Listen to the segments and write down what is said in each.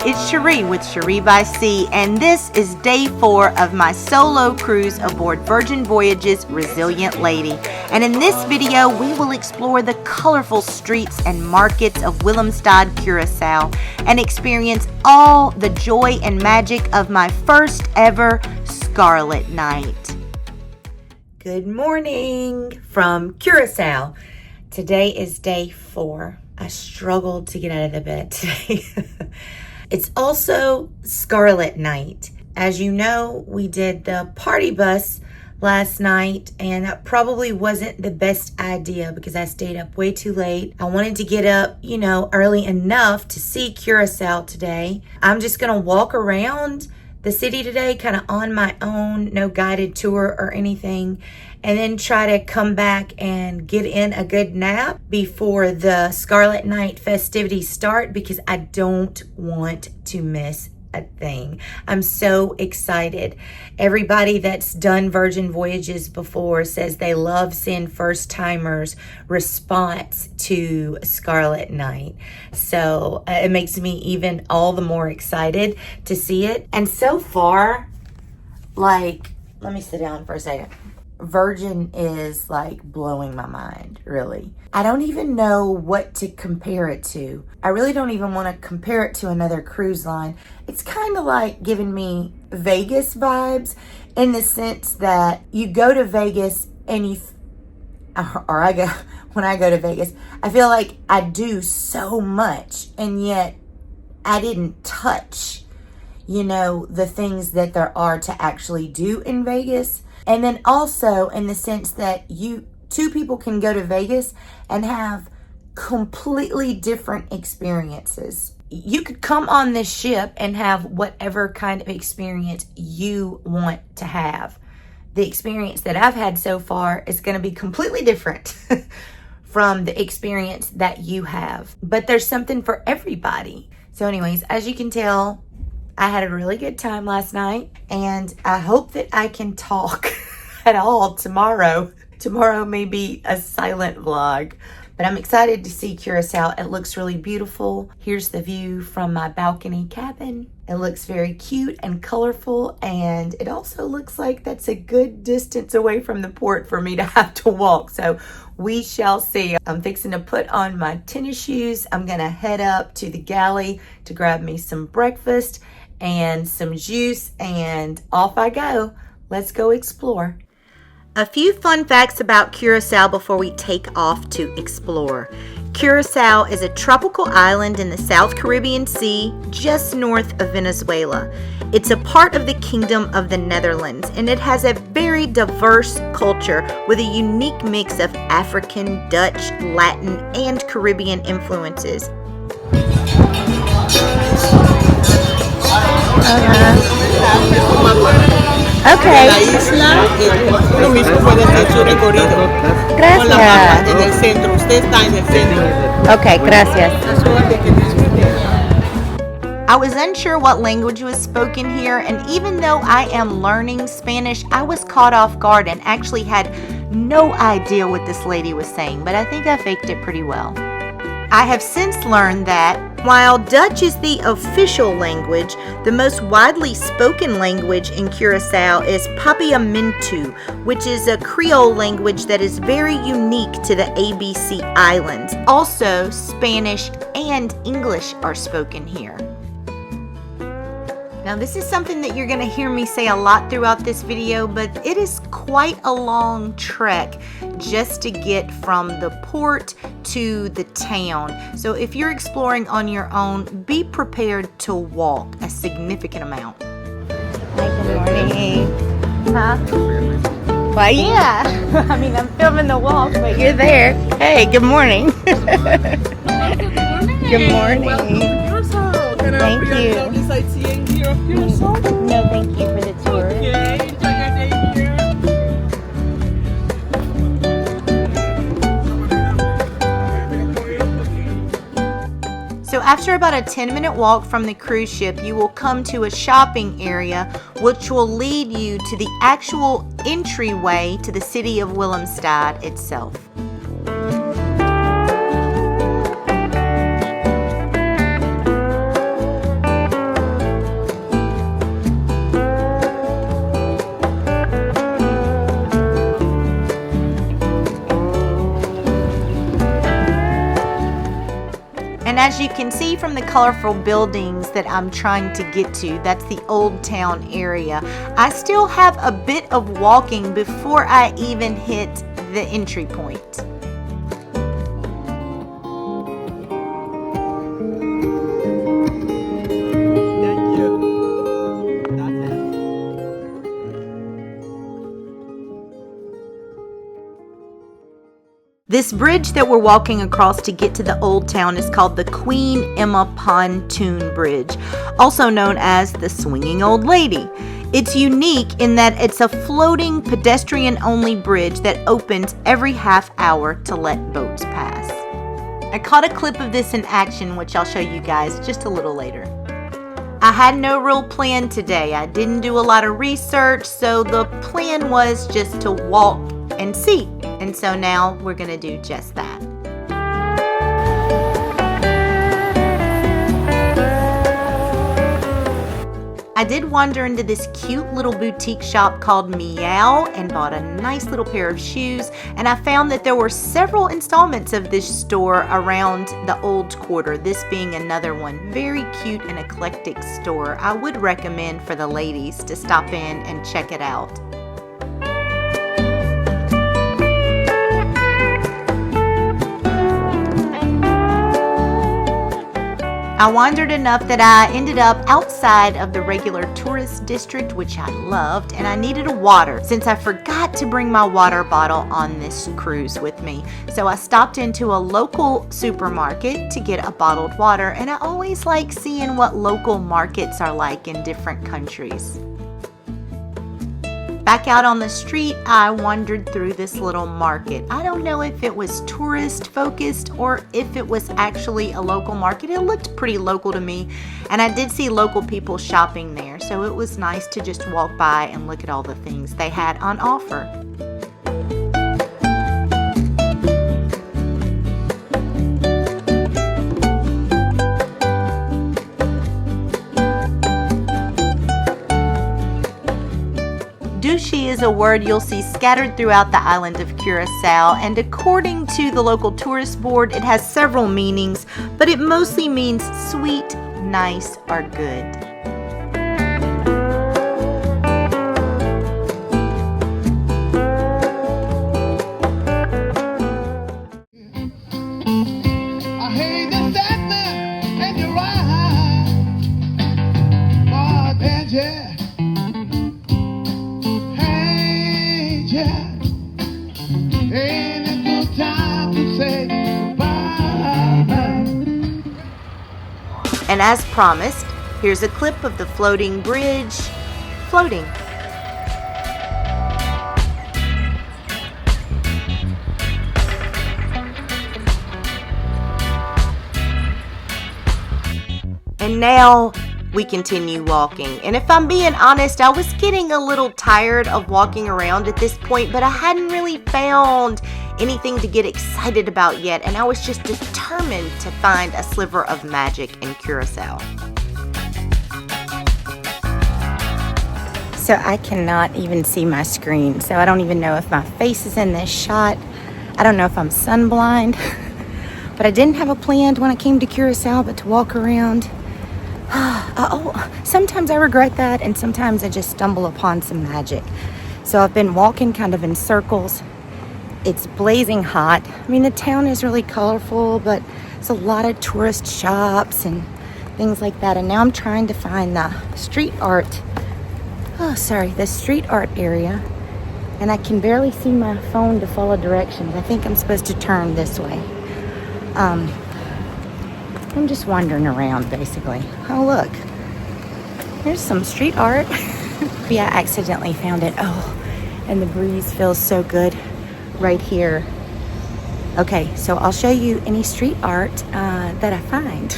it's Cherie with Cherie by Sea, and this is day 4 of my solo cruise aboard Virgin Voyages Resilient Lady. And in this video, we will explore the colorful streets and markets of Willemstad, Curacao, and experience all the joy and magic of my first ever Scarlet Night. Good morning from Curacao. Today is day 4. I struggled to get out of the bed today. It's also Scarlet Night. As you know, we did the party bus last night, and that probably wasn't the best idea because I stayed up way too late. I wanted to get up, early enough to see Curacao today. I'm just gonna walk around the city today kind of on my own, no guided tour or anything, and then try to come back and get in a good nap before the Scarlet Night festivities start because I don't want to miss a thing. I'm so excited. Everybody that's done Virgin Voyages before says they love seeing first timers' response to Scarlet Night. So it makes me even all the more excited to see it. And so far, let me sit down for a second. Virgin is blowing my mind, really. I don't even know what to compare it to. I really don't even want to compare it to another cruise line. It's kind of like giving me Vegas vibes in the sense that you go to Vegas and when I go to Vegas, I feel like I do so much and yet I didn't touch, the things that there are to actually do in Vegas. And then also in the sense that two people can go to Vegas and have completely different experiences. You could come on this ship and have whatever kind of experience you want to have. The experience that I've had so far is going to be completely different from the experience that you have. But there's something for everybody. So anyways, as you can tell, I had a really good time last night, and I hope that I can talk at all tomorrow. Tomorrow may be a silent vlog, but I'm excited to see Curacao. It looks really beautiful. Here's the view from my balcony cabin. It looks very cute and colorful, and it also looks like that's a good distance away from the port for me to have to walk. So we shall see. I'm fixing to put on my tennis shoes. I'm gonna head up to the galley to grab me some breakfast and some juice, and off I go. Let's go explore. A few fun facts about Curacao before we take off to explore. Curacao is a tropical island in the South Caribbean Sea, just north of Venezuela. It's a part of the Kingdom of the Netherlands, and it has a very diverse culture with a unique mix of African, Dutch, Latin, and Caribbean influences. Okay. Lo mismo puede ser su recorrido. Gracias. Con la mapa en el centro. Usted está en el centro. Okay, gracias. I was unsure what language was spoken here, and even though I am learning Spanish, I was caught off guard and actually had no idea what this lady was saying, but I think I faked it pretty well. I have since learned that while Dutch is the official language, the most widely spoken language in Curacao is Papiamentu, which is a Creole language that is very unique to the ABC Islands. Also, Spanish and English are spoken here. Now, this is something that you're going to hear me say a lot throughout this video, but it is quite a long trek just to get from the port to the town. So if you're exploring on your own, be prepared to walk a significant amount. Hi, good morning. Huh? Well, yeah. I mean, I'm filming the walk, but you're there. Hey, good morning. Good morning. Thank you. Sightseeing here of Curacao? No, thank you for the tour. Okay, enjoy your day here. So after about a 10-minute walk from the cruise ship, you will come to a shopping area which will lead you to the actual entryway to the city of Willemstad itself. as you can see from the colorful buildings that I'm trying to get to, that's the Old Town area, I still have a bit of walking before I even hit the entry point. This bridge that we're walking across to get to the Old Town is called the Queen Emma Pontoon Bridge, also known as the Swinging Old Lady. It's unique in that it's a floating pedestrian-only bridge that opens every half hour to let boats pass. I caught a clip of this in action, which I'll show you guys just a little later. I had no real plan today. I didn't do a lot of research, so the plan was just to walk and see. And so now we're going to do just that. I did wander into this cute little boutique shop called Meow and bought a nice little pair of shoes, and I found that there were several installments of this store around the Old Quarter, this being another one. Very cute and eclectic store. I would recommend for the ladies to stop in and check it out. I wandered enough that I ended up outside of the regular tourist district, which I loved, and I needed a water since I forgot to bring my water bottle on this cruise with me. So I stopped into a local supermarket to get a bottled water, and I always like seeing what local markets are like in different countries. Back out on the street, I wandered through this little market. I don't know if it was tourist focused or if it was actually a local market. It looked pretty local to me, and I did see local people shopping there, so it was nice to just walk by and look at all the things they had on offer. Dushi is a word you'll see scattered throughout the island of Curacao, and according to the local tourist board, it has several meanings, but it mostly means sweet, nice, or good. And as promised, here's a clip of the floating bridge floating. And now we continue walking. And if I'm being honest, I was getting a little tired of walking around at this point, but I hadn't really found anything to get excited about yet, and I was just determined to find a sliver of magic in Curacao. So I cannot even see my screen, so I don't even know if my face is in this shot. I don't know if I'm sunblind, but I didn't have a plan when I came to Curacao but to walk around. Sometimes I regret that, and sometimes I just stumble upon some magic. So I've been walking kind of in circles. It's blazing hot. I mean, the town is really colorful, but it's a lot of tourist shops and things like that. And now I'm trying to find the street art. The street art area. And I can barely see my phone to follow directions. I think I'm supposed to turn this way. I'm just wandering around, basically. Oh, look. Here's some street art. Maybe I accidentally found it. Oh, and the breeze feels so good right here. Okay, so I'll show you any street art that I find.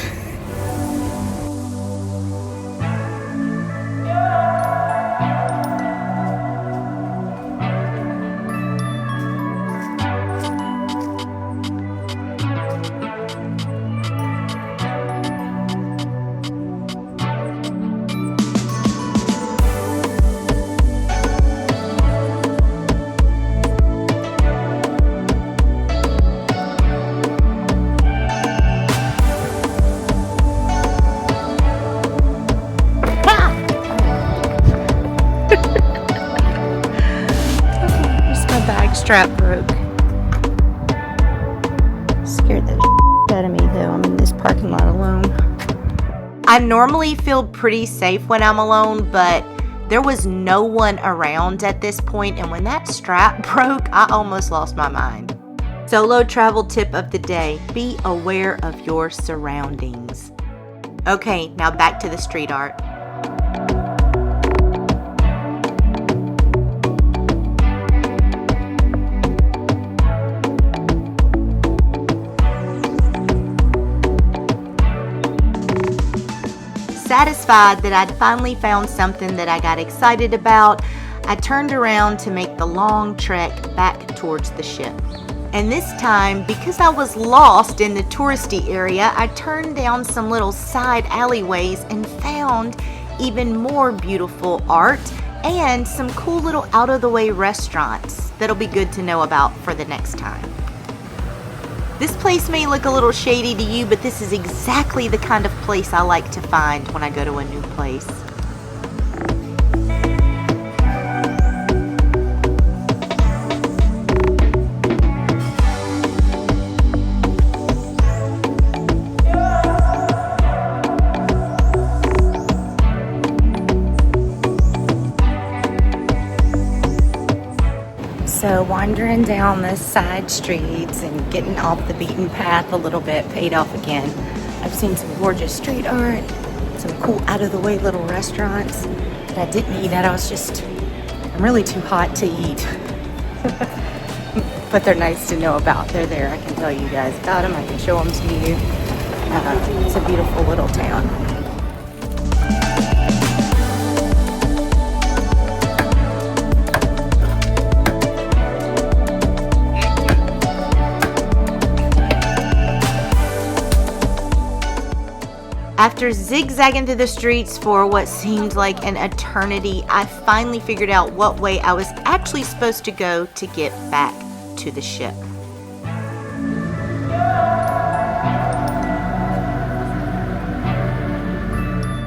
strap broke. Scared the shit out of me though. I'm in this parking lot alone. I normally feel pretty safe when I'm alone, but there was no one around at this point, and when that strap broke, I almost lost my mind. Solo travel tip of the day: be aware of your surroundings. Okay, now back to the street art. Satisfied that I'd finally found something that I got excited about, I turned around to make the long trek back towards the ship. And this time, because I was lost in the touristy area, I turned down some little side alleyways and found even more beautiful art and some cool little out-of-the-way restaurants that'll be good to know about for the next time. This place may look a little shady to you, but this is exactly the kind of place I like to find when I go to a new place. So wandering down the side streets and getting off the beaten path a little bit paid off again. I've seen some gorgeous street art, some cool out-of-the-way little restaurants that I didn't eat at. I'm really too hot to eat. But they're nice to know about. They're there. I can tell you guys about them. I can show them to you. It's a beautiful little town. After zigzagging through the streets for what seemed like an eternity, I finally figured out what way I was actually supposed to go to get back to the ship.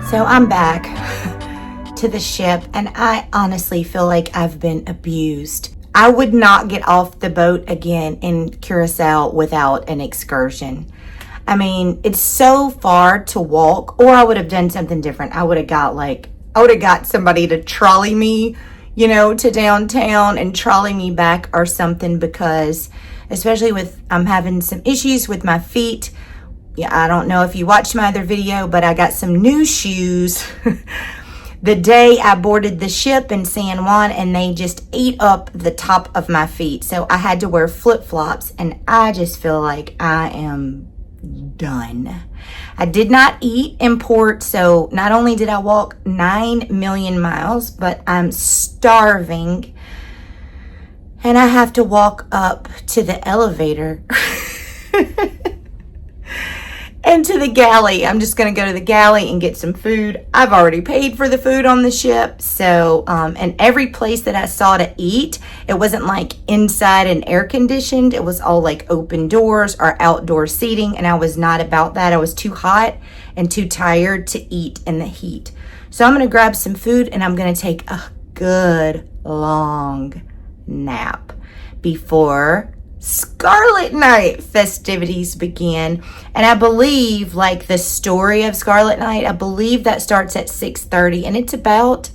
So I'm back to the ship, and I honestly feel like I've been abused. I would not get off the boat again in Curacao without an excursion. I mean, it's so far to walk, or I would have done something different. I would have got somebody to trolley me, to downtown and trolley me back or something, because especially I'm having some issues with my feet. Yeah, I don't know if you watched my other video, but I got some new shoes the day I boarded the ship in San Juan, and they just ate up the top of my feet. So I had to wear flip-flops, and I just feel like I am done. I did not eat in port, so not only did I walk 9 million miles, but I'm starving, and I have to walk up to the elevator and to the galley. I'm just going to go to the galley and get some food. I've already paid for the food on the ship, so and every place that I saw to eat, it wasn't like inside and air conditioned. It was all like open doors or outdoor seating, and I was not about that. I was too hot and too tired to eat in the heat. So I'm going to grab some food, and I'm going to take a good long nap before Scarlet Night festivities begin. And I believe, like, the story of Scarlet Night, I believe that starts at 6:30, and it's about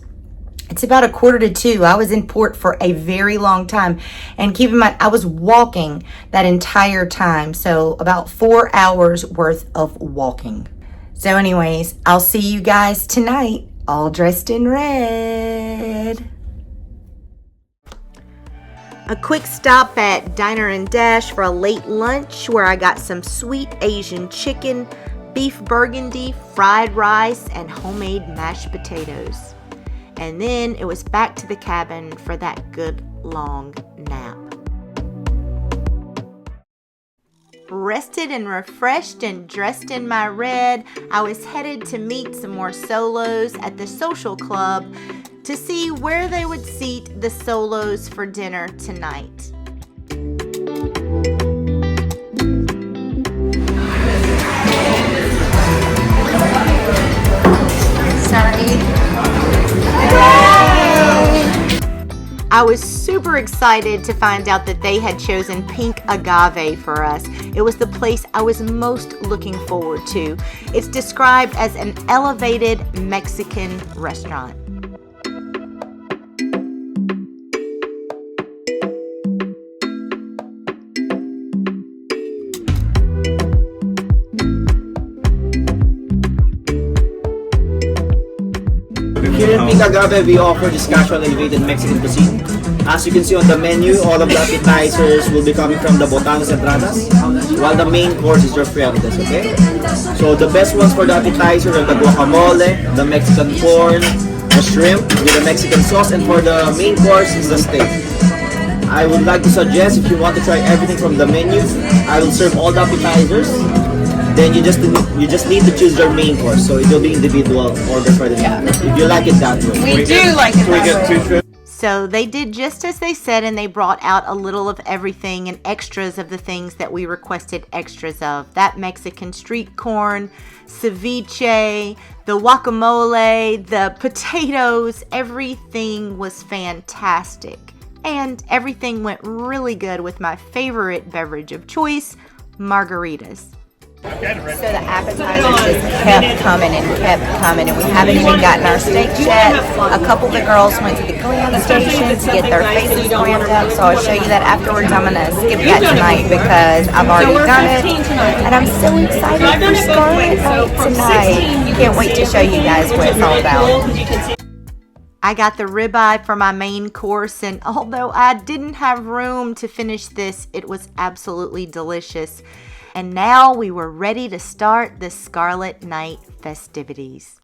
1:45. I was in port for a very long time, and keep in mind, I was walking that entire time, so about 4 hours worth of walking. So anyways, I'll see you guys tonight, all dressed in red. A quick stop at Diner and Dash for a late lunch, where I got some sweet Asian chicken, beef burgundy, fried rice, and homemade mashed potatoes. And then it was back to the cabin for that good long nap. Rested and refreshed and dressed in my red, I was headed to meet some more solos at the social club to see where they would seat the solos for dinner tonight. Sorry. I was super super excited to find out that they had chosen Pink Agave for us. It was the place I was most looking forward to. It's described as an elevated Mexican restaurant. Here in Pink Agave, we offer this casual elevated Mexican cuisine. As you can see on the menu, all of the appetizers will be coming from the botanas entradas, while the main course is your fuertes, okay? So the best ones for the appetizer are the guacamole, the Mexican corn, the shrimp with the Mexican sauce, and for the main course is the steak. I would like to suggest, if you want to try everything from the menu, I will serve all the appetizers. Then you just need to choose your main course, so it will be individual order for the main course. If you like it that way. We do like it that way. So they did just as they said, and they brought out a little of everything and extras of the things that we requested extras of. That Mexican street corn, ceviche, the guacamole, the potatoes, everything was fantastic. And everything went really good with my favorite beverage of choice, margaritas. So the appetizers just kept coming, and we haven't even gotten our steaks yet. A couple of the girls went to the glam station to get their faces glammed up, so I'll show you that afterwards. I'm going to skip that tonight because I've already done it, and I'm so excited for Scarlet Night tonight. Can't wait to show you guys what it's all about. I got the ribeye for my main course, and although I didn't have room to finish this, it was absolutely delicious. And now we were ready to start the Scarlet Night festivities.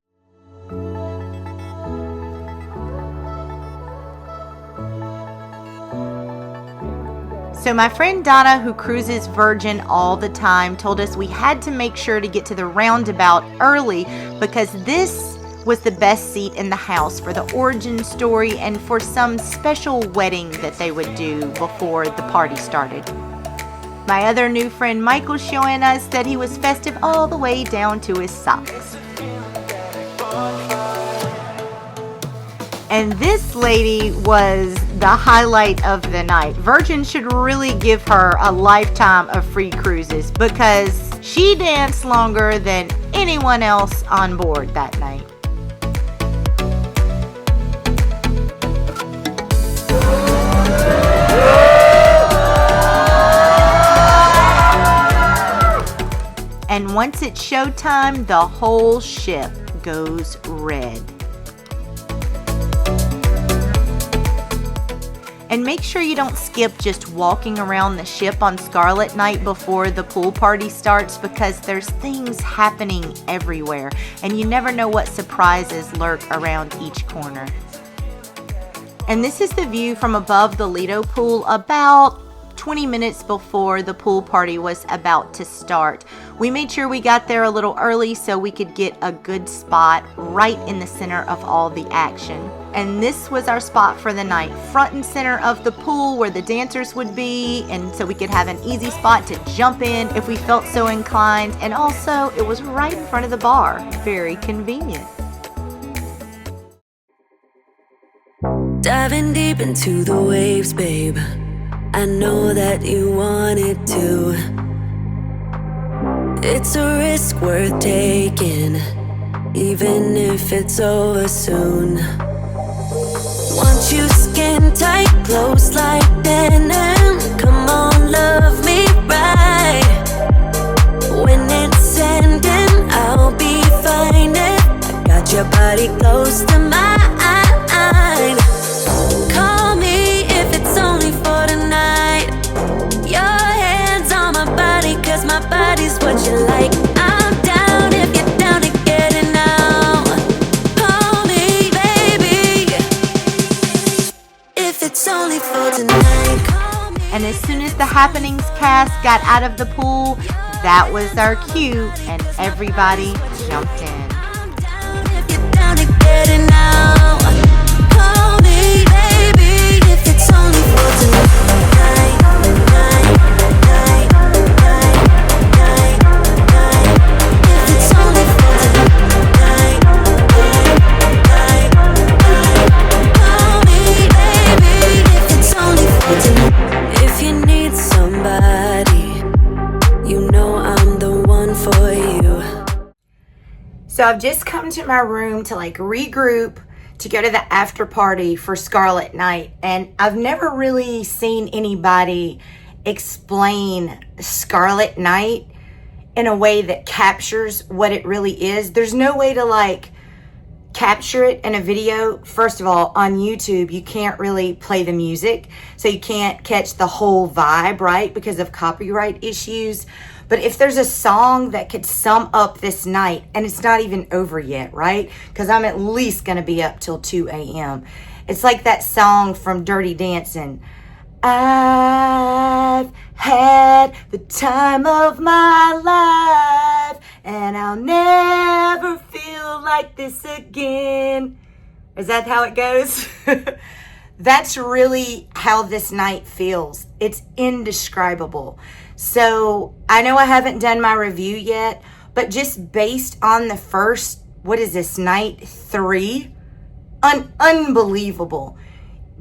So my friend Donna, who cruises Virgin all the time, told us we had to make sure to get to the roundabout early because this was the best seat in the house for the origin story and for some special wedding that they would do before the party started. My other new friend Michael showing us that he was festive all the way down to his socks. And this lady was the highlight of the night. Virgin should really give her a lifetime of free cruises because she danced longer than anyone else on board that night. And once it's showtime, the whole ship goes red. And make sure you don't skip just walking around the ship on Scarlet Night before the pool party starts because there's things happening everywhere and you never know what surprises lurk around each corner. And this is the view from above the Lido pool about 20 minutes before the pool party was about to start. We made sure we got there a little early so we could get a good spot right in the center of all the action. And this was our spot for the night, front and center of the pool where the dancers would be, and so we could have an easy spot to jump in if we felt so inclined. And also, it was right in front of the bar. Very convenient. Diving deep into the waves, babe. I know that you wanted to. It's a risk worth taking, even if it's over soon. Want you skin tight, close like denim. Come on, love me right. When it's ending, I'll be fine. I got your body close to mine. Call me if it's only for tonight. Your hands on my body, cause my body's what you like. I'm down if you're down to get it now. Call me, baby, if it's only for tonight. Call me. And as soon as the Happenings cast got out of the pool, that was our cue, and everybody jumped in. I'm down if you're down to get it now. Call me, baby, if it's only for tonight. If it's only So I've just come to my room to like regroup to go to the after party for Scarlet Night. And I've never really seen anybody explain Scarlet Night in a way that captures what it really is. There's no way to like capture it in a video. First of all, on YouTube, you can't really play the music, so you can't catch the whole vibe, right? Because of copyright issues. But if there's a song that could sum up this night, and it's not even over yet, right? Because I'm at least going to be up till 2 a.m. It's like that song from Dirty Dancing. I've had the time of my life, and I'll never feel like this again. Is that how it goes? That's really how this night feels. It's indescribable. So I know I haven't done my review yet, but just based on the first, what is this, night 3? Unbelievable.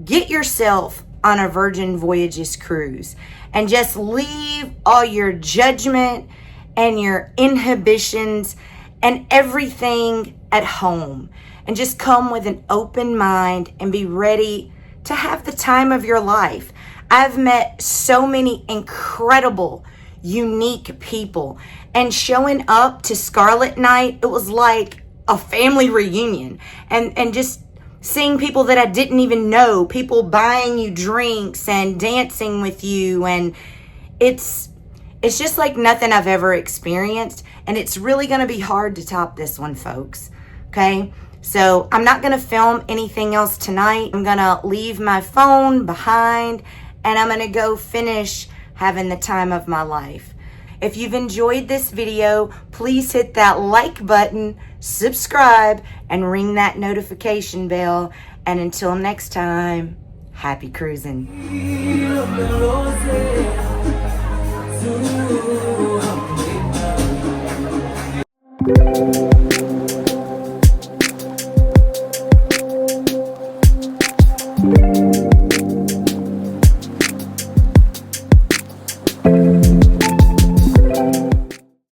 Get yourself on a Virgin Voyages cruise and just leave all your judgment and your inhibitions and everything at home, and just come with an open mind and be ready to have the time of your life. I've met so many incredible, unique people, and showing up to Scarlet Night, it was like a family reunion, and just seeing people that I didn't even know, people buying you drinks and dancing with you, and it's just like nothing I've ever experienced, and it's really going to be hard to top this one, folks, okay? So I'm not going to film anything else tonight. I'm going to leave my phone behind, and I'm going to go finish having the time of my life. If you've enjoyed this video, please hit that like button, subscribe, and ring that notification bell. And until next time, happy cruising.